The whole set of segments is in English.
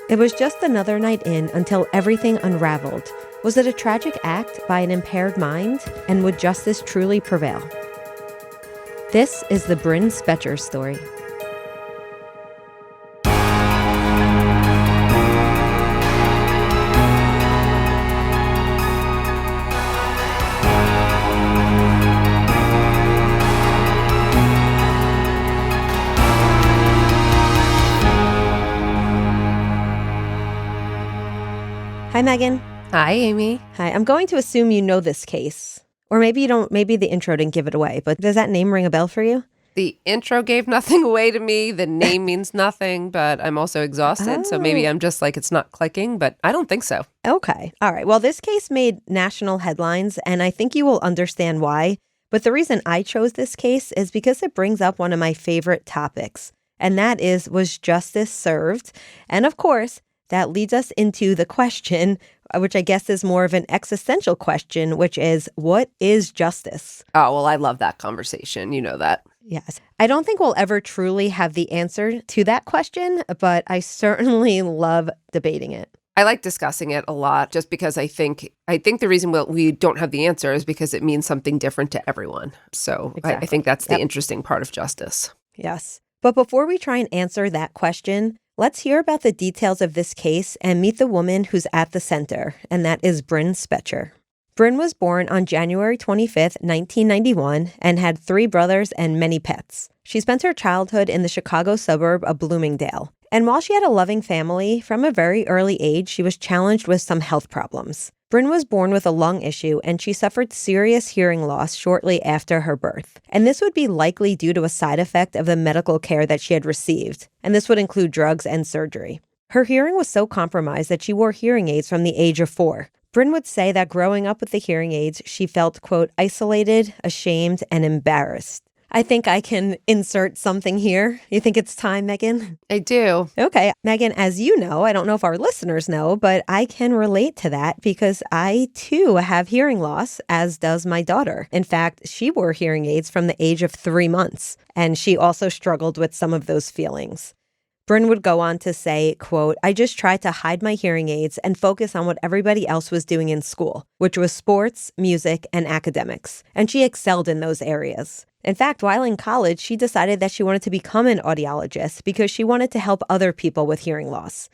It was just another night in until everything unraveled. Was it a tragic act by an impaired mind? And would justice truly prevail? This is the Bryn Spejcher story. Hi, Meghan. Hi, Amy. Hi. I'm going to assume you know this case. Or maybe you don't. Maybe the intro didn't give it away. But does that name ring a bell for you? The intro gave nothing away to me. The name means nothing, but I'm also exhausted. So maybe I'm just like, it's not clicking, but I don't think so. Okay. All right. Well, this case made national headlines, and I think you will understand why. But the reason I chose this case is because it brings up one of my favorite topics. And that is, was justice served? And of course, that leads us into the question, which I guess is more of an existential question, which is, what is justice? Oh, well, I love that conversation. You know that. Yes. I don't think we'll ever truly have the answer to that question, but I certainly love debating it. I like discussing it a lot just because I think the reason we don't have the answer is because it means something different to everyone. So exactly. I think that's the interesting part of justice. Yes. But before we try and answer that question, let's hear about the details of this case and meet the woman who's at the center, and that is Bryn Spejcher. Bryn was born on January 25th, 1991, and had 3 brothers and many pets. She spent her childhood in the Chicago suburb of Bloomingdale. And while she had a loving family, from a very early age, she was challenged with some health problems. Bryn was born with a lung issue, and she suffered serious hearing loss shortly after her birth. And this would be likely due to a side effect of the medical care that she had received. And this would include drugs and surgery. Her hearing was so compromised that she wore hearing aids from the age of 4. Bryn would say that growing up with the hearing aids, she felt, quote, isolated, ashamed, and embarrassed. I think I can insert something here. You think it's time, Meghan? I do. Okay. Meghan, as you know, I don't know if our listeners know, but I can relate to that because I, too, have hearing loss, as does my daughter. In fact, she wore hearing aids from the age of 3 months, and she also struggled with some of those feelings. Bryn would go on to say, quote, I just tried to hide my hearing aids and focus on what everybody else was doing in school, which was sports, music, and academics. And she excelled in those areas. In fact, while in college, she decided that she wanted to become an audiologist because she wanted to help other people with hearing loss.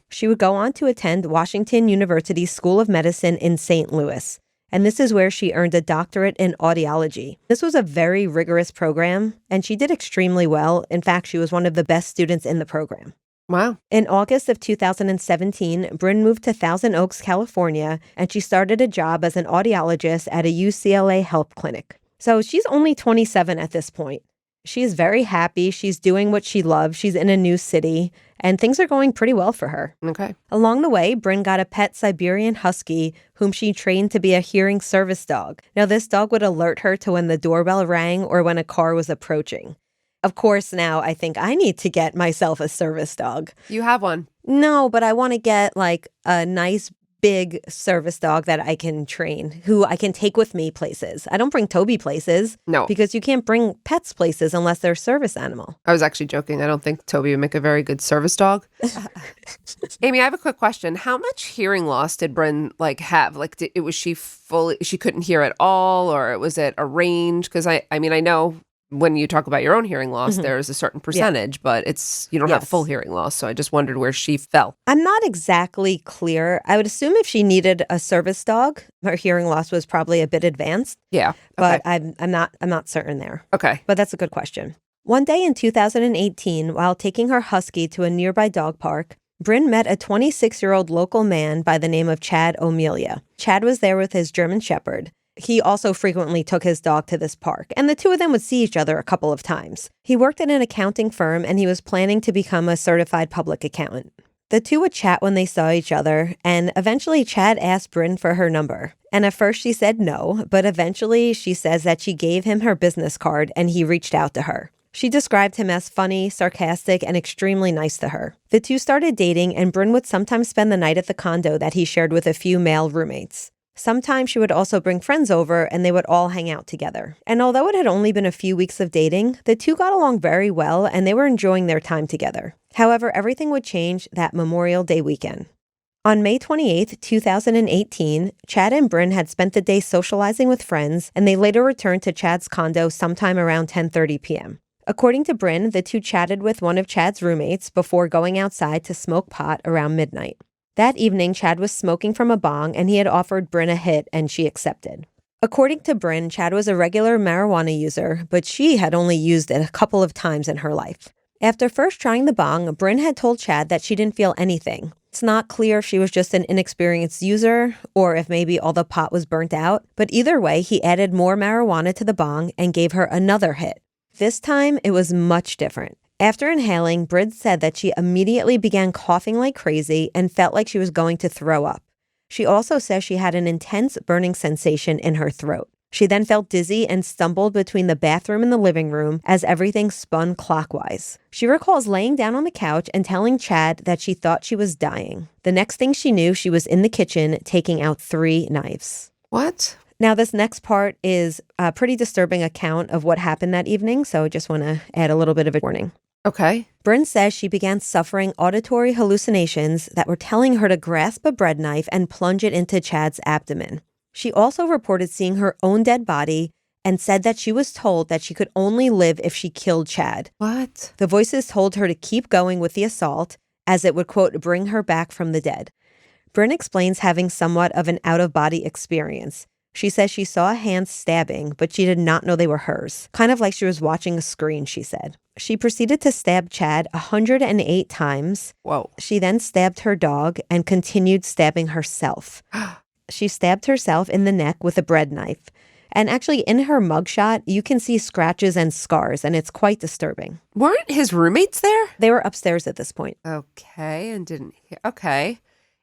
She would go on to attend Washington University's School of Medicine in St. Louis. And this is where she earned a doctorate in audiology. This was a very rigorous program, and she did extremely well. In fact, she was one of the best students in the program. Wow. In August of 2017, Bryn moved to Thousand Oaks, California, and she started a job as an audiologist at a UCLA health clinic. So she's only 27 at this point. She's very happy. She's doing what she loves. She's in a new city, and things are going pretty well for her. Okay. Along the way, Bryn got a pet Siberian husky whom she trained to be a hearing service dog. Now, this dog would alert her to when the doorbell rang or when a car was approaching. Of course, now I think I need to get myself a service dog. You have one? No, but I want to get like a nice big service dog that I can train, who I can take with me places. I don't bring Toby places. No. Because you can't bring pets places unless they're a service animal. I was actually joking. I don't think Toby would make a very good service dog. Amy, I have a quick question. How much hearing loss did Bryn have? Was she she couldn't hear at all, or was it a range? Because I know when you talk about your own hearing loss, there's a certain percentage, but you don't have full hearing loss. So I just wondered where she fell. I'm not exactly clear. I would assume if she needed a service dog, her hearing loss was probably a bit advanced. Yeah. Okay. But I'm not certain there. Okay. But that's a good question. One day in 2018, while taking her husky to a nearby dog park, Bryn met a 26-year-old local man by the name of Chad O'Melia. Chad was there with his German Shepherd. He also frequently took his dog to this park, and the two of them would see each other a couple of times. He worked at an accounting firm, and he was planning to become a certified public accountant. The two would chat when they saw each other, and eventually Chad asked Bryn for her number. And at first she said no, but eventually she says that she gave him her business card, and he reached out to her. She described him as funny, sarcastic, and extremely nice to her. The two started dating, and Bryn would sometimes spend the night at the condo that he shared with a few male roommates. Sometimes she would also bring friends over and they would all hang out together. And although it had only been a few weeks of dating, the two got along very well and they were enjoying their time together. However, everything would change that Memorial Day weekend. On May 28, 2018, Chad and Bryn had spent the day socializing with friends, and they later returned to Chad's condo sometime around 10:30 p.m. According to Bryn, the two chatted with one of Chad's roommates before going outside to smoke pot around midnight. That evening, Chad was smoking from a bong, and he had offered Bryn a hit, and she accepted. According to Bryn, Chad was a regular marijuana user, but she had only used it a couple of times in her life. After first trying the bong, Bryn had told Chad that she didn't feel anything. It's not clear if she was just an inexperienced user or if maybe all the pot was burnt out, but either way, he added more marijuana to the bong and gave her another hit. This time, it was much different. After inhaling, Bryn said that she immediately began coughing like crazy and felt like she was going to throw up. She also says she had an intense burning sensation in her throat. She then felt dizzy and stumbled between the bathroom and the living room as everything spun clockwise. She recalls laying down on the couch and telling Chad that she thought she was dying. The next thing she knew, she was in the kitchen taking out 3 knives. What? Now, this next part is a pretty disturbing account of what happened that evening, so I just want to add a little bit of a warning. Okay. Bryn says she began suffering auditory hallucinations that were telling her to grasp a bread knife and plunge it into Chad's abdomen. She also reported seeing her own dead body and said that she was told that she could only live if she killed Chad. What? The voices told her to keep going with the assault, as it would, quote, bring her back from the dead. Bryn explains having somewhat of an out-of-body experience. She says she saw hands stabbing, but she did not know they were hers. Kind of like she was watching a screen, she said. She proceeded to stab Chad 108 times. Whoa. She then stabbed her dog and continued stabbing herself. She stabbed herself in the neck with a bread knife. And actually, in her mugshot, you can see scratches and scars, and it's quite disturbing. Weren't his roommates there? They were upstairs at this point. Okay, and didn't hear. Okay.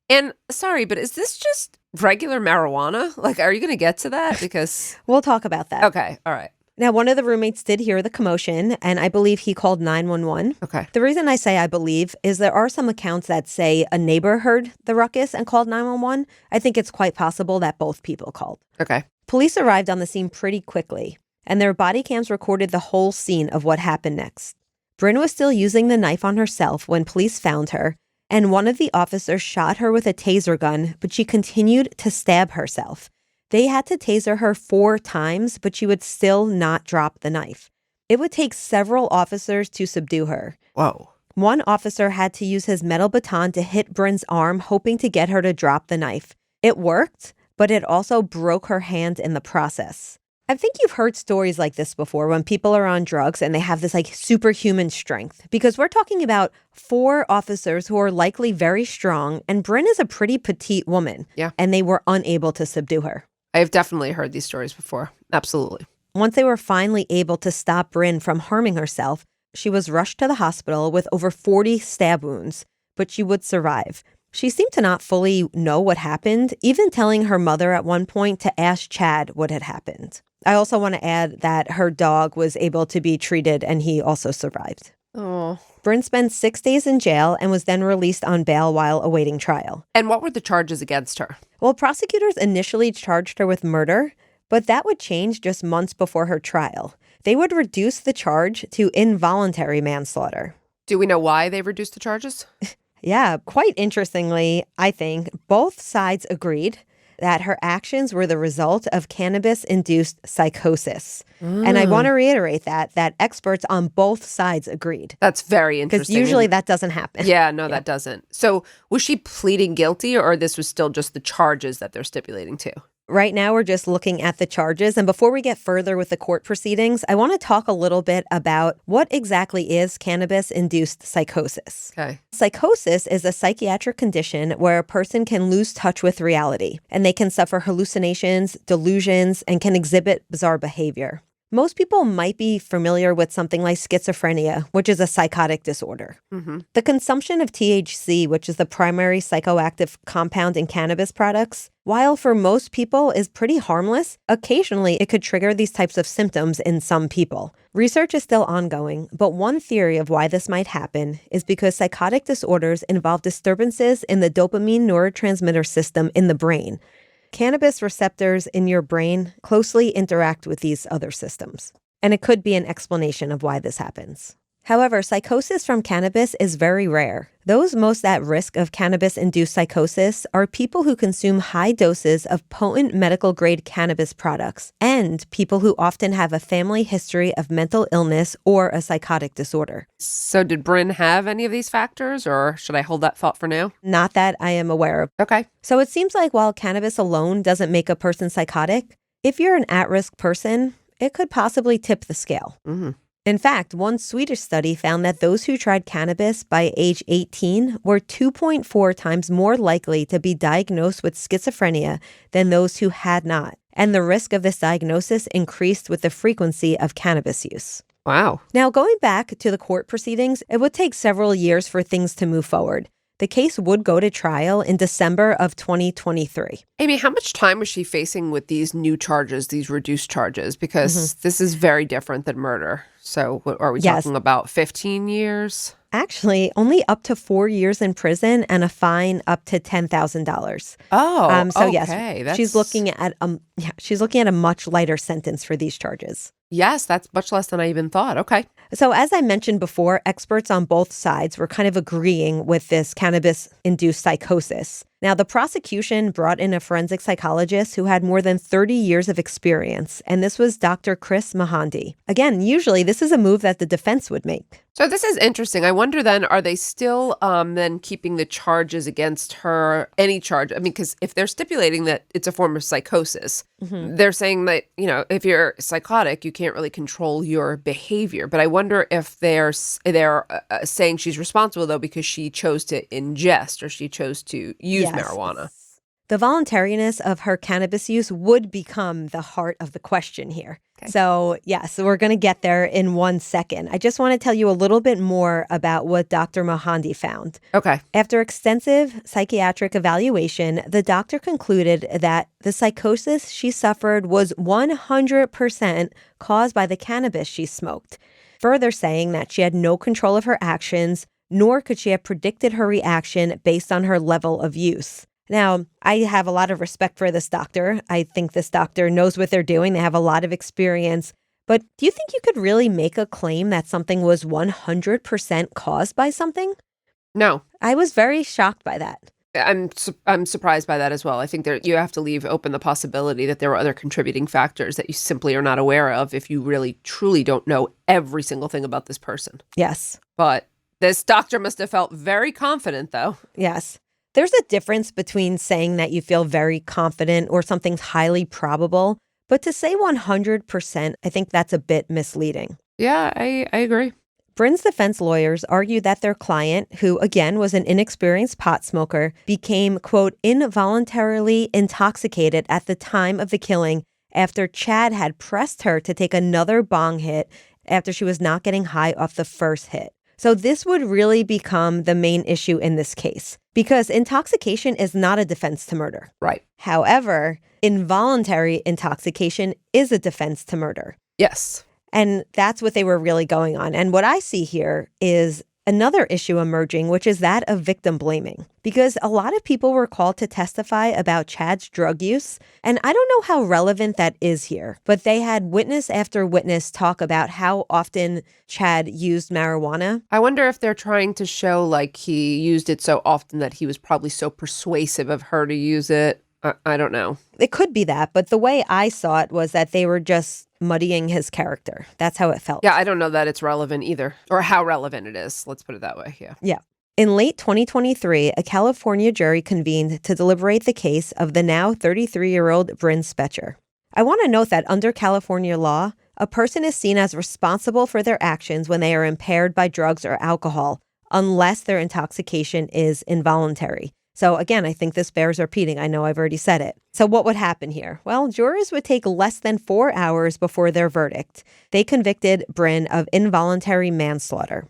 And sorry, but is this just regular marijuana? Like, are you going to get to that? Because We'll talk about that. Okay, all right. Now, one of the roommates did hear the commotion, and I believe he called 911. Okay. The reason I say I believe is there are some accounts that say a neighbor heard the ruckus and called 911. I think it's quite possible that both people called. Okay. Police arrived on the scene pretty quickly, and their body cams recorded the whole scene of what happened next. Bryn was still using the knife on herself when police found her, and one of the officers shot her with a taser gun, but she continued to stab herself. They had to taser her 4 times, but she would still not drop the knife. It would take several officers to subdue her. Whoa. One officer had to use his metal baton to hit Bryn's arm, hoping to get her to drop the knife. It worked, but it also broke her hand in the process. I think you've heard stories like this before when people are on drugs and they have this like superhuman strength, because we're talking about 4 officers who are likely very strong, and Bryn is a pretty petite woman. Yeah. And they were unable to subdue her. I've definitely heard these stories before. Absolutely. Once they were finally able to stop Bryn from harming herself, she was rushed to the hospital with over 40 stab wounds, but she would survive. She seemed to not fully know what happened, even telling her mother at one point to ask Chad what had happened. I also want to add that her dog was able to be treated and he also survived. Oh. Bryn spent 6 days in jail and was then released on bail while awaiting trial. And what were the charges against her? Well, prosecutors initially charged her with murder, but that would change just months before her trial. They would reduce the charge to involuntary manslaughter. Do we know why they reduced the charges? Yeah, quite interestingly, I think both sides agreed that her actions were the result of cannabis-induced psychosis. And I want to reiterate that experts on both sides agreed. That's very interesting. Because usually that doesn't happen. Yeah, no, that doesn't. So was she pleading guilty, or this was still just the charges that they're stipulating to? Right now, we're just looking at the charges. And before we get further with the court proceedings, I want to talk a little bit about what exactly is cannabis-induced psychosis. Okay. Psychosis is a psychiatric condition where a person can lose touch with reality, and they can suffer hallucinations, delusions, and can exhibit bizarre behavior. Most people might be familiar with something like schizophrenia, which is a psychotic disorder. Mm-hmm. The consumption of THC, which is the primary psychoactive compound in cannabis products, while for most people is pretty harmless, occasionally it could trigger these types of symptoms in some people. Research is still ongoing, but one theory of why this might happen is because psychotic disorders involve disturbances in the dopamine neurotransmitter system in the brain. cannabis receptors in your brain closely interact with these other systems. And it could be an explanation of why this happens. However, psychosis from cannabis is very rare. Those most at risk of cannabis-induced psychosis are people who consume high doses of potent medical-grade cannabis products and people who often have a family history of mental illness or a psychotic disorder. So did Bryn have any of these factors, or should I hold that thought for now? Not that I am aware of. Okay. So it seems like while cannabis alone doesn't make a person psychotic, if you're an at-risk person, it could possibly tip the scale. Mm-hmm. In fact, one Swedish study found that those who tried cannabis by age 18 were 2.4 times more likely to be diagnosed with schizophrenia than those who had not. And the risk of this diagnosis increased with the frequency of cannabis use. Wow. Now, going back to the court proceedings, it would take several years for things to move forward. The case would go to trial in December of 2023. Amy, how much time was she facing with these new charges, these reduced charges? Because this is very different than murder. So what, are we talking about 15 years? Actually, only up to 4 years in prison and a fine up to $10,000. Oh, so okay. Yes, she's looking at a much lighter sentence for these charges. Yes, that's much less than I even thought. Okay. So as I mentioned before, experts on both sides were kind of agreeing with this cannabis-induced psychosis. Now, the prosecution brought in a forensic psychologist who had more than 30 years of experience, and this was Dr. Chris Mahandi. Again, usually this is a move that the defense would make. So this is interesting. I wonder then, are they still then keeping the charges against her, any charge? I mean, because if they're stipulating that it's a form of psychosis, they're saying that, you know, if you're psychotic, you can't really control your behavior. But I wonder if they're saying she's responsible, though, because she chose to ingest or she chose to use marijuana. The voluntariness of her cannabis use would become the heart of the question here. Okay. So we're going to get there in 1 second. I just want to tell you a little bit more about what Dr. Mahandi found. Okay. After extensive psychiatric evaluation, the doctor concluded that the psychosis she suffered was 100% caused by the cannabis she smoked, further saying that she had no control of her actions, nor could she have predicted her reaction based on her level of use. Now, I have a lot of respect for this doctor. I think this doctor knows what they're doing. They have a lot of experience. But do you think you could really make a claim that something was 100% caused by something? No. I was very shocked by that. I'm surprised by that as well. I think you have to leave open the possibility that there were other contributing factors that you simply are not aware of if you really, truly don't know every single thing about this person. Yes. But this doctor must have felt very confident, though. Yes. There's a difference between saying that you feel very confident or something's highly probable, but to say 100%, I think that's a bit misleading. Yeah, I agree. Bryn's defense lawyers argued that their client, who again was an inexperienced pot smoker, became, quote, involuntarily intoxicated at the time of the killing after Chad had pressed her to take another bong hit after she was not getting high off the first hit. So this would really become the main issue in this case, because intoxication is not a defense to murder. Right. However, involuntary intoxication is a defense to murder. Yes. And that's what they were really going on. And what I see here is another issue emerging, which is that of victim blaming, because a lot of people were called to testify about Chad's drug use. And I don't know how relevant that is here, but they had witness after witness talk about how often Chad used marijuana. I wonder if they're trying to show like he used it so often that he was probably so persuasive of her to use it. I don't know. It could be that, but the way I saw it was that they were just muddying his character. That's how it felt. Yeah, I don't know that it's relevant either, or how relevant it is. Let's put it that way. Yeah. In late 2023, a California jury convened to deliberate the case of the now 33-year-old Bryn Spejcher. I want to note that under California law, a person is seen as responsible for their actions when they are impaired by drugs or alcohol, unless their intoxication is involuntary. So again, I think this bears repeating. I know I've already said it. So what would happen here? Well, jurors would take less than 4 hours before their verdict. They convicted Bryn of involuntary manslaughter.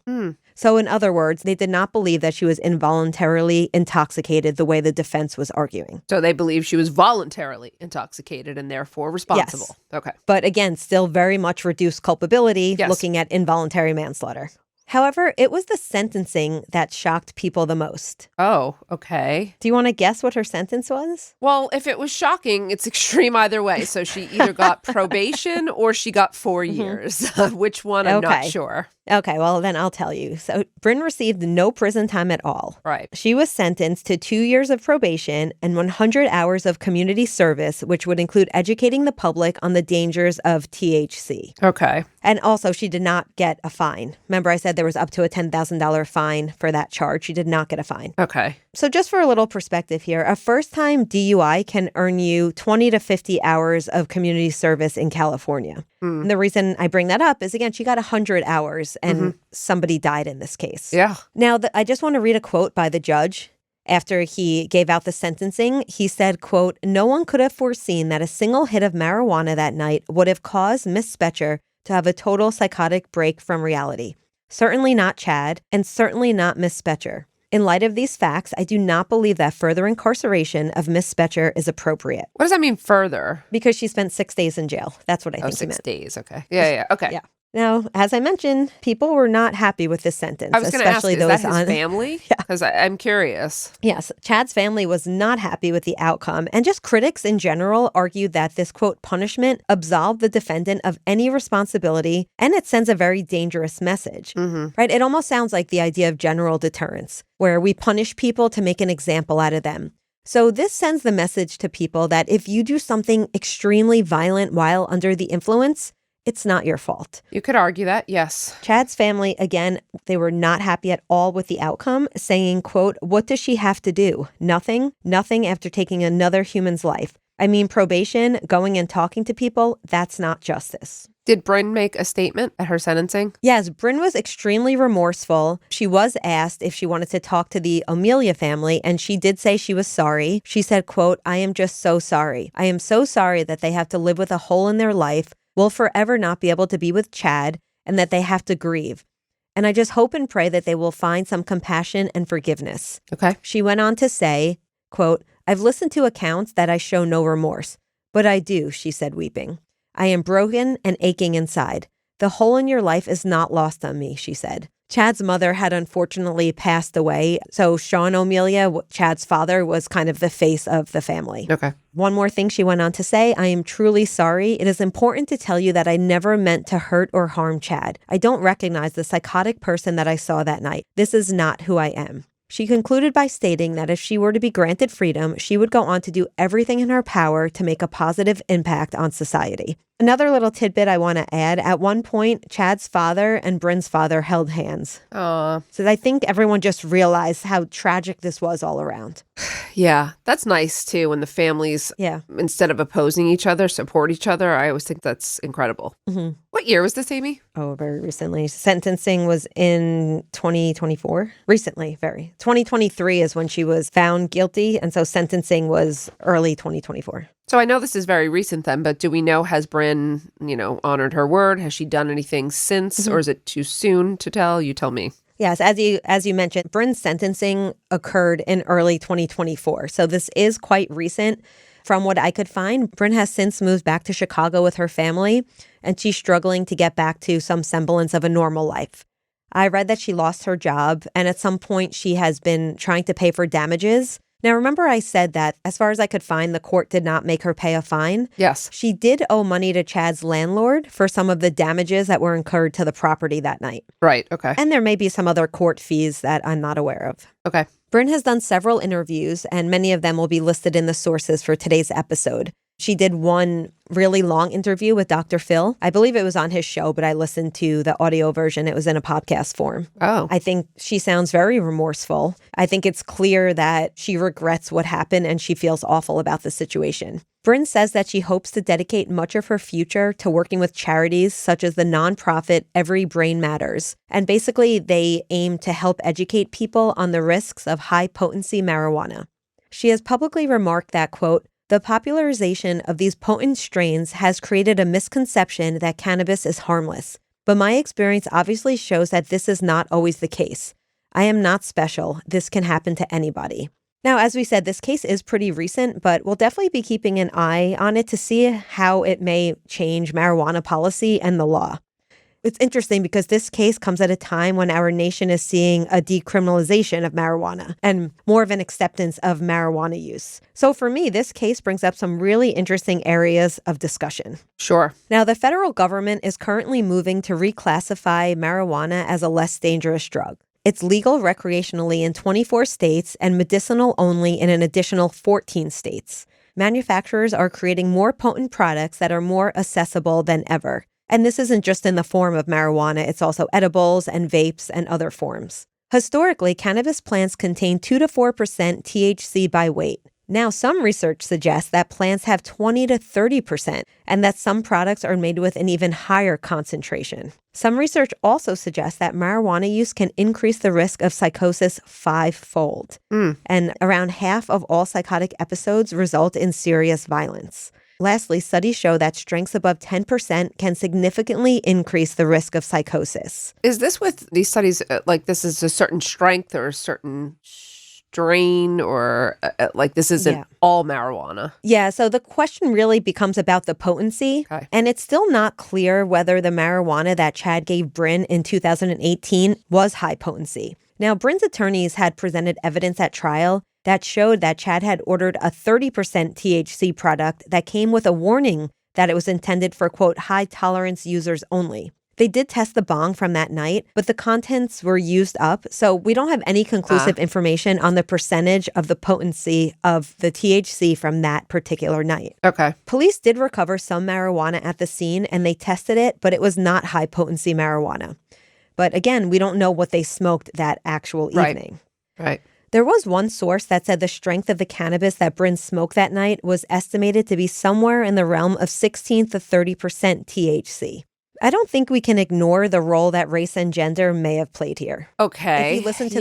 So in other words, they did not believe that she was involuntarily intoxicated the way the defense was arguing. So they believe she was voluntarily intoxicated and therefore responsible. Yes. Okay. But again, still very much reduced culpability, looking at involuntary manslaughter. However, it was the sentencing that shocked people the most. Oh, okay. Do you want to guess what her sentence was? Well, if it was shocking, it's extreme either way. So she either got probation or she got 4 years. Which one, I'm not sure. Okay, well, then I'll tell you. So Bryn received no prison time at all. Right. She was sentenced to 2 years of probation and 100 hours of community service, which would include educating the public on the dangers of THC. Okay. And also, she did not get a fine. Remember, I said there was up to a $10,000 fine for that charge. She did not get a fine. Okay. So just for a little perspective here, a first-time DUI can earn you 20 to 50 hours of community service in California. And the reason I bring that up is, again, she got 100 hours and somebody died in this case. Yeah. Now, I just want to read a quote by the judge. After he gave out the sentencing, he said, quote, "No one could have foreseen that a single hit of marijuana that night would have caused Miss Spejcher to have a total psychotic break from reality. Certainly not Chad, and certainly not Miss Spejcher. In light of these facts, I do not believe that further incarceration of Miss Spejcher is appropriate." What does that mean, further? Because she spent 6 days in jail. That's what I think he 6 meant. days. Okay. Yeah. Okay. Yeah. Now, as I mentioned, people were not happy with this sentence. I was going to ask, is that his on family? Because I'm curious. Yes, Chad's family was not happy with the outcome, and just critics in general argued that this, quote, punishment absolved the defendant of any responsibility, and it sends a very dangerous message, right? It almost sounds like the idea of general deterrence, where we punish people to make an example out of them. So this sends the message to people that if you do something extremely violent while under the influence, it's not your fault. You could argue that, yes. Chad's family, again, they were not happy at all with the outcome, saying, quote, "What does she have to do? Nothing? Nothing after taking another human's life. I mean, probation, going and talking to people, that's not justice." Did Bryn make a statement at her sentencing? Yes, Bryn was extremely remorseful. She was asked if she wanted to talk to the Amelia family, and she did say she was sorry. She said, quote, "I am just so sorry. I am so sorry that they have to live with a hole in their life, will forever not be able to be with Chad, and that they have to grieve. And I just hope and pray that they will find some compassion and forgiveness." Okay. She went on to say, quote, "I've listened to accounts that I show no remorse, but I do," she said, weeping. "I am broken and aching inside. The hole in your life is not lost on me," she said. Chad's mother had unfortunately passed away, so Sean O'Melia, Chad's father, was kind of the face of the family. Okay. One more thing she went on to say, "I am truly sorry. It is important to tell you that I never meant to hurt or harm Chad. I don't recognize the psychotic person that I saw that night. This is not who I am." She concluded by stating that if she were to be granted freedom, she would go on to do everything in her power to make a positive impact on society. Another little tidbit I want to add, at one point, Chad's father and Bryn's father held hands. Aw. So I think everyone just realized how tragic this was all around. Yeah, that's nice too when the families, instead of opposing each other, support each other. I always think that's incredible. What year was this, Amy? Oh, very recently. Sentencing was in 2024. Recently, very. 2023 is when she was found guilty, and so sentencing was early 2024. So I know this is very recent then, but do we know, has Bryn, honored her word? Has she done anything since, or is it too soon to tell? You tell me. Yes, as you mentioned, Bryn's sentencing occurred in early 2024. So this is quite recent. From what I could find, Bryn has since moved back to Chicago with her family, and she's struggling to get back to some semblance of a normal life. I read that she lost her job, and at some point she has been trying to pay for damages. Now, remember I said that, as far as I could find, the court did not make her pay a fine? Yes. She did owe money to Chad's landlord for some of the damages that were incurred to the property that night. Right, okay. And there may be some other court fees that I'm not aware of. Okay. Bryn has done several interviews, and many of them will be listed in the sources for today's episode. She did one really long interview with Dr.Phil. I believe it was on his show, but I listened to the audio version. It was in a podcast form. Oh. I think she sounds very remorseful. I think it's clear that she regrets what happened and she feels awful about the situation. Bryn says that she hopes to dedicate much of her future to working with charities such as the nonprofit Every Brain Matters. And basically, they aim to help educate people on the risks of high-potency marijuana. She has publicly remarked that, quote, "The popularization of these potent strains has created a misconception that cannabis is harmless. But my experience obviously shows that this is not always the case. I am not special. This can happen to anybody." Now, as we said, this case is pretty recent, but we'll definitely be keeping an eye on it to see how it may change marijuana policy and the law. It's interesting because this case comes at a time when our nation is seeing a decriminalization of marijuana and more of an acceptance of marijuana use. So for me, this case brings up some really interesting areas of discussion. Sure. Now, the federal government is currently moving to reclassify marijuana as a less dangerous drug. It's legal recreationally in 24 states and medicinal only in an additional 14 states. Manufacturers are creating more potent products that are more accessible than ever. And this isn't just in the form of marijuana, it's also edibles and vapes and other forms. Historically, cannabis plants contain 2 to 4% THC by weight. Now, some research suggests that plants have 20 to 30%, and that some products are made with an even higher concentration. Some research also suggests that marijuana use can increase the risk of psychosis 5-fold. And around half of all psychotic episodes result in serious violence. Lastly, studies show that strengths above 10% can significantly increase the risk of psychosis. Is this with these studies, like this is a certain strength or a certain strain, or like this isn't all marijuana? Yeah, so the question really becomes about the potency. Okay. And it's still not clear whether the marijuana that Chad gave Bryn in 2018 was high potency. Now, Bryn's attorneys had presented evidence at trial that showed that Chad had ordered a 30% THC product that came with a warning that it was intended for, quote, high tolerance users only. They did test the bong from that night, but the contents were used up, so we don't have any conclusive information on the percentage of the potency of the THC from that particular night. Okay. Police did recover some marijuana at the scene, and they tested it, but it was not high potency marijuana. But again, we don't know what they smoked that actual evening. Right. There was one source that said the strength of the cannabis that Bryn smoked that night was estimated to be somewhere in the realm of 16 to 30% THC. I don't think we can ignore the role that race and gender may have played here. Okay. If you listen to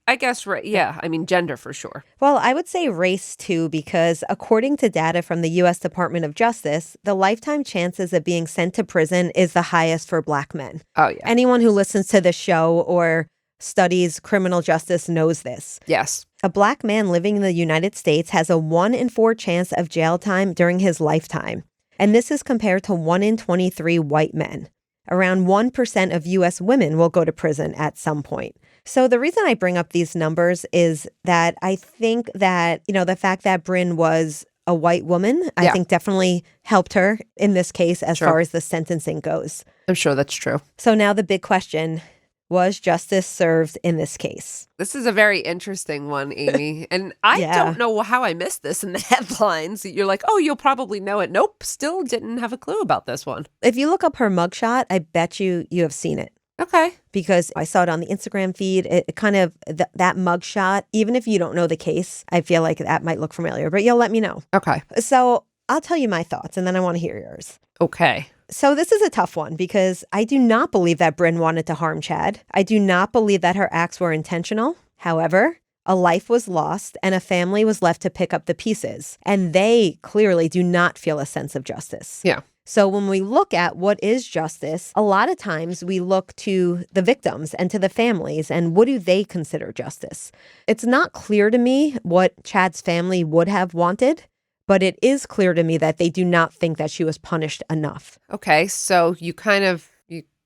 I guess, right. Yeah. I mean, gender for sure. Well, I would say race too, because according to data from the U.S. Department of Justice, the lifetime chances of being sent to prison is the highest for Black men. Oh, yeah. Anyone who listens to the show or studies criminal justice knows this. Yes. A Black man living in the United States has a 1 in 4 chance of jail time during his lifetime. And this is compared to 1 in 23 white men. Around 1% of U.S. women will go to prison at some point. So the reason I bring up these numbers is that I think that, the fact that Bryn was a white woman, I think definitely helped her in this case as far as the sentencing goes. I'm sure that's true. So now the big question, was justice served in this case? This is a very interesting one, Amy. And I don't know how I missed this in the headlines. You're like, oh, you'll probably know it. Nope, still didn't have a clue about this one. If you look up her mugshot, I bet you have seen it. Okay. Because I saw it on the Instagram feed. It kind of, that mugshot, even if you don't know the case, I feel like that might look familiar. But you'll let me know. Okay. So I'll tell you my thoughts, and then I want to hear yours. Okay. So this is a tough one because I do not believe that Bryn wanted to harm Chad. I do not believe that her acts were intentional. However, a life was lost and a family was left to pick up the pieces. And they clearly do not feel a sense of justice. Yeah. So when we look at what is justice, a lot of times we look to the victims and to the families and what do they consider justice? It's not clear to me what Chad's family would have wanted. But it is clear to me that they do not think that she was punished enough. Okay, so you kind of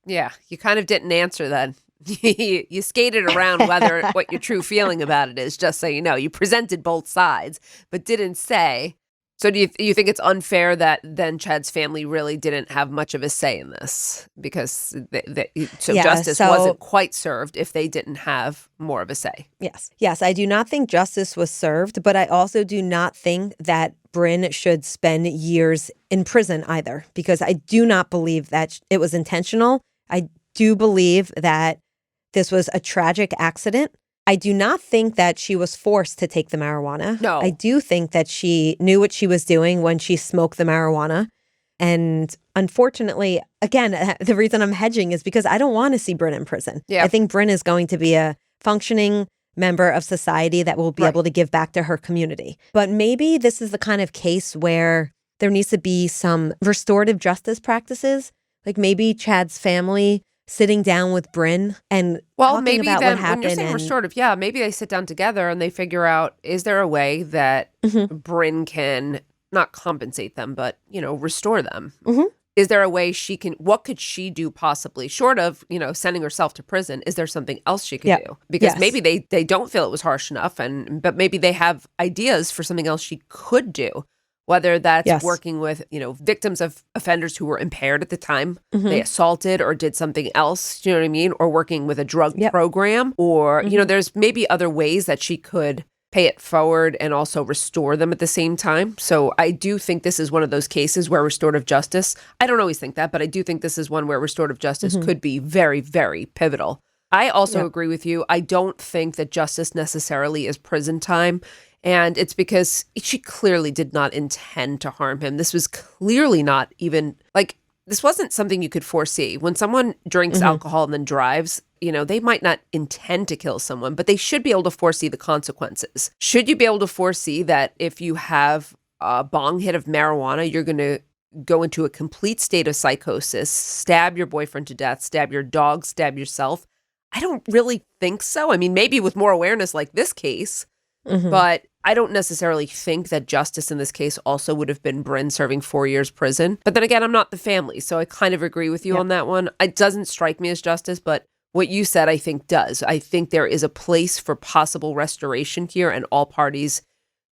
didn't answer then. You skated around what your true feeling about it is, just so you know. You presented both sides, but didn't say. So do you think it's unfair that then Chad's family really didn't have much of a say in this? Because justice wasn't quite served if they didn't have more of a say. Yes, I do not think justice was served, but I also do not think that Bryn should spend years in prison either, because I do not believe that it was intentional. I do believe that this was a tragic accident. I do not think that she was forced to take the marijuana. No. I do think that she knew what she was doing when she smoked the marijuana. And unfortunately, again, the reason I'm hedging is because I don't want to see Bryn in prison. Yeah. I think Bryn is going to be a functioning member of society that will be able to give back to her community. But maybe this is the kind of case where there needs to be some restorative justice practices. Like maybe Chad's family sitting down with Bryn and talking about what happened. When you're saying restorative, maybe they sit down together and they figure out, is there a way that Bryn can not compensate them, but, restore them is there a way what could she do possibly, short of, sending herself to prison? Is there something else she could do? Because maybe they don't feel it was harsh enough, but maybe they have ideas for something else she could do. Whether that's working with, victims of offenders who were impaired at the time they assaulted or did something else, you know what I mean? Or working with a drug program, or, there's maybe other ways that she could pay it forward and also restore them at the same time. So I do think this is one of those cases where restorative justice, I don't always think that, but I do think this is one where restorative justice could be very, very pivotal. I also agree with you. I don't think that justice necessarily is prison time. And it's because she clearly did not intend to harm him. This was clearly not even, this wasn't something you could foresee. When someone drinks alcohol and then drives, they might not intend to kill someone, but they should be able to foresee the consequences. Should you be able to foresee that if you have a bong hit of marijuana, you're going to go into a complete state of psychosis, stab your boyfriend to death, stab your dog, stab yourself? I don't really think so. I mean, maybe with more awareness like this case, but I don't necessarily think that justice in this case also would have been Bryn serving 4 years prison. But then again, I'm not the family, so I kind of agree with you on that one. It doesn't strike me as justice, but what you said, I think, does. I think there is a place for possible restoration here and all parties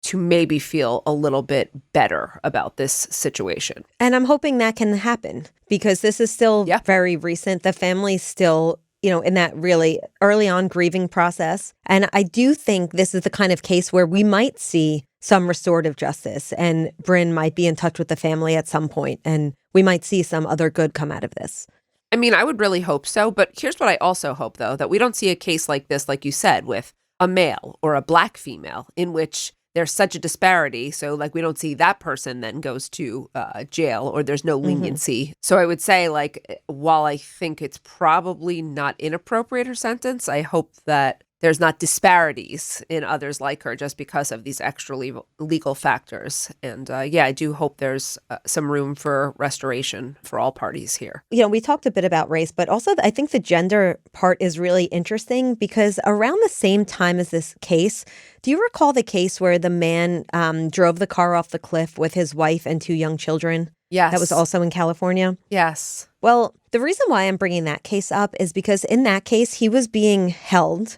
to maybe feel a little bit better about this situation. And I'm hoping that can happen because this is still very recent. The family's still in that really early on grieving process. And I do think this is the kind of case where we might see some restorative justice and Bryn might be in touch with the family at some point and we might see some other good come out of this. I mean, I would really hope so. But here's what I also hope, though, that we don't see a case like this, like you said, with a male or a black female in which there's such a disparity. So we don't see that person then goes to jail or there's no leniency. So I would say while I think it's probably not inappropriate her sentence, I hope that there's not disparities in others like her just because of these extra legal factors. And I do hope there's some room for restoration for all parties here. We talked a bit about race, but also I think the gender part is really interesting because around the same time as this case, do you recall the case where the man drove the car off the cliff with his wife and 2 young children? Yes. That was also in California? Yes. Well, the reason why I'm bringing that case up is because in that case, he was being held.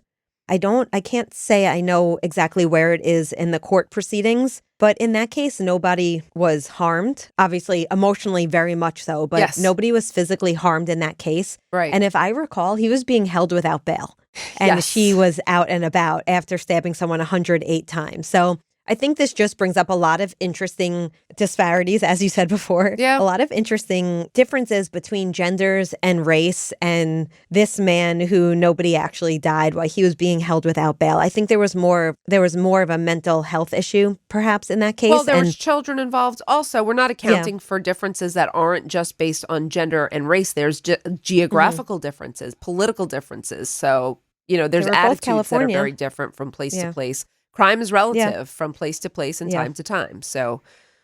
I can't say I know exactly where it is in the court proceedings, but in that case, nobody was harmed. Obviously, emotionally, very much so, but nobody was physically harmed in that case. Right. And if I recall, he was being held without bail. And she was out and about after stabbing someone 108 times. So I think this just brings up a lot of interesting disparities, as you said before. Yeah. A lot of interesting differences between genders and race and this man who nobody actually died while he was being held without bail. I think there was more of a mental health issue, perhaps, in that case. Well, there was children involved. Also, we're not accounting for differences that aren't just based on gender and race. There's geographical differences, political differences. So, there's attitudes that are very different from place to place. Crime is relative from place to place and time to time. So,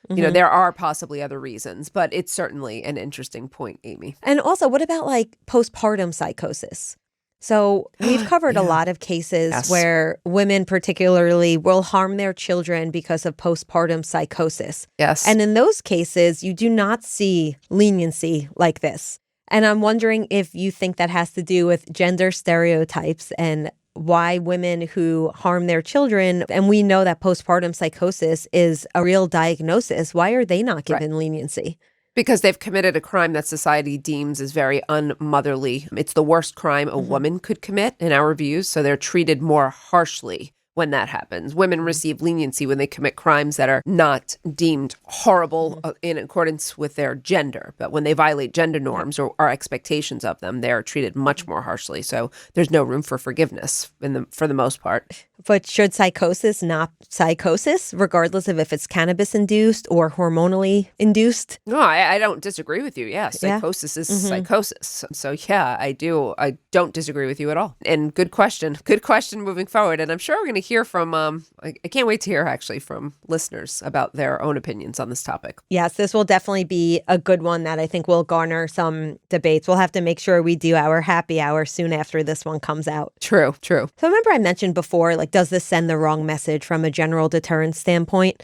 there are possibly other reasons, but it's certainly an interesting point, Amy. And also, what about postpartum psychosis? So we've covered a lot of cases where women particularly will harm their children because of postpartum psychosis. Yes. And in those cases, you do not see leniency like this. And I'm wondering if you think that has to do with gender stereotypes and why women who harm their children, and we know that postpartum psychosis is a real diagnosis, why are they not given leniency? Because they've committed a crime that society deems as very unmotherly. It's the worst crime a woman could commit in our views, so they're treated more harshly when that happens. Women receive leniency when they commit crimes that are not deemed horrible in accordance with their gender. But when they violate gender norms or our expectations of them, they are treated much more harshly. So there's no room for forgiveness for the most part. But should psychosis not psychosis, regardless of if it's cannabis-induced or hormonally induced? No, I don't disagree with you. Yeah, psychosis is psychosis. So yeah, I don't disagree with you at all. And good question. Good question moving forward. And I'm sure we're going to hear from, I can't wait to hear actually from listeners about their own opinions on this topic. Yes, this will definitely be a good one that I think will garner some debates. We'll have to make sure we do our happy hour soon after this one comes out. True. So remember I mentioned before, does this send the wrong message from a general deterrence standpoint?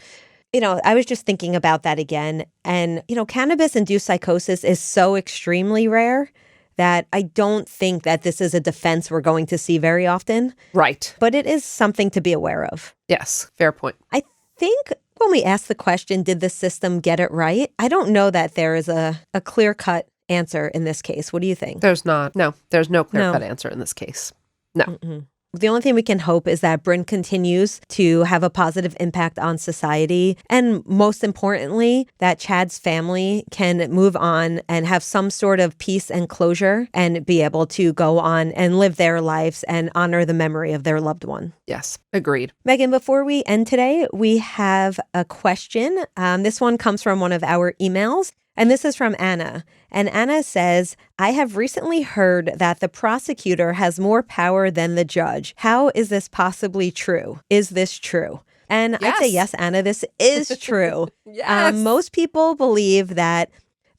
I was just thinking about that again. And, cannabis-induced psychosis is so extremely rare that I don't think that this is a defense we're going to see very often. Right. But it is something to be aware of. Yes, fair point. I think when we ask the question, did the system get it right? I don't know that there is a clear-cut answer in this case. What do you think? There's not. No, there's no clear-cut answer in this case. No. Mm-mm. The only thing we can hope is that Bryn continues to have a positive impact on society. And most importantly, that Chad's family can move on and have some sort of peace and closure and be able to go on and live their lives and honor the memory of their loved one. Yes, agreed. Meghan, before we end today, we have a question. This one comes from one of our emails. And this is from Anna. And Anna says, I have recently heard that the prosecutor has more power than the judge. How is this possibly true? Is this true? And Yes. I'd say, yes, Anna, this is true. Yes. Most people believe that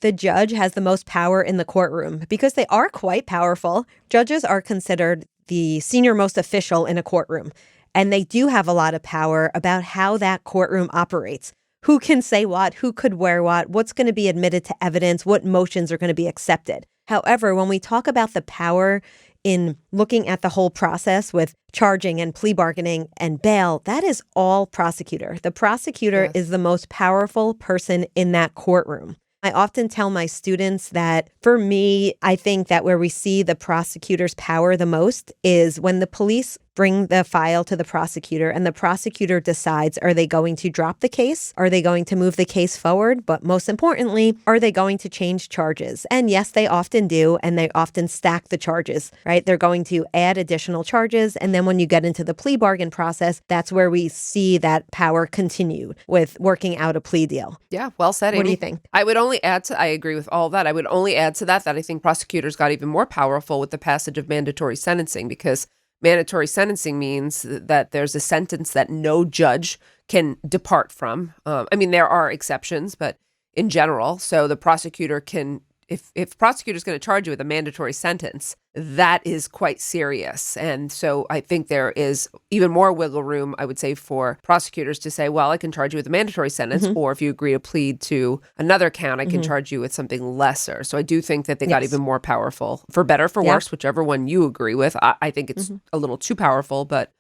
the judge has the most power in the courtroom because they are quite powerful. Judges are considered the senior most official in a courtroom. And they do have a lot of power about how that courtroom operates. Who can say what, who could wear what, what's going to be admitted to evidence, what motions are going to be accepted. However, when we talk about the power in looking at the whole process with charging and plea bargaining and bail, that is all prosecutor. The prosecutor Yes. is the most powerful person in that courtroom. I often tell my students that for me, I think that where we see the prosecutor's power the most is when the police bring the file to the prosecutor and the prosecutor decides, are they going to drop the case? Are they going to move the case forward? But most importantly, are they going to change charges? And yes, they often do. And they often stack the charges, right? They're going to add additional charges. And then when you get into the plea bargain process, that's where we see that power continue with working out a plea deal. Yeah, well said, Amy. What do you think? I would only add to, I agree with all of that. I would only add to that I think prosecutors got even more powerful with the passage of mandatory sentencing, because mandatory sentencing means that there's a sentence that no judge can depart from. I mean, there are exceptions, but in general, so the prosecutor can, if prosecutor's going to charge you with a mandatory sentence, that is quite serious. And so I think there is even more wiggle room, I would say, for prosecutors to say, well, I can charge you with a mandatory sentence, or if you agree to plead to another count, I can charge you with something lesser. So I do think that they got even more powerful, for better, for worse, whichever one you agree with. I think it's a little too powerful, but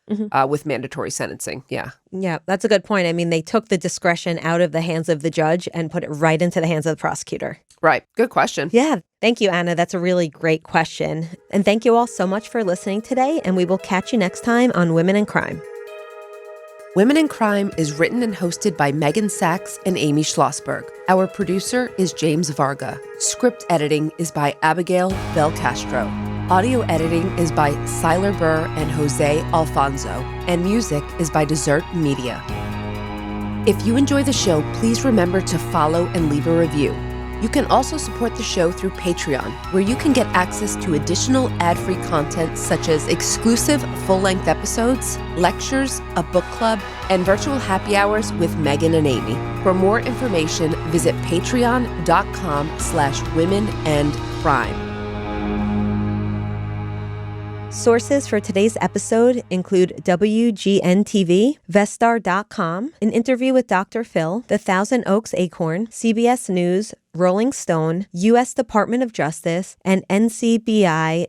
with mandatory sentencing, yeah. Yeah, that's a good point. I mean, they took the discretion out of the hands of the judge and put it right into the hands of the prosecutor. Right. Good question. Yeah. Thank you, Anna. That's a really great question. And thank you all so much for listening today. And we will catch you next time on Women and Crime. Women in Crime is written and hosted by Meghan Sachs and Amy Shlosberg. Our producer is James Varga. Script editing is by Abagail Belcastro. Audio editing is by Siler Burr and Jose Alfonzo. And music is by Desert Media. If you enjoy the show, please remember to follow and leave a review. You can also support the show through Patreon, where you can get access to additional ad-free content such as exclusive full-length episodes, lectures, a book club, and virtual happy hours with Meghan and Amy. For more information, visit patreon.com/womenandcrime. Sources for today's episode include WGNTV, Vestar.com, an interview with Dr. Phil, the Thousand Oaks Acorn, CBS News, Rolling Stone, U.S. Department of Justice, and ncbi.nih.gov.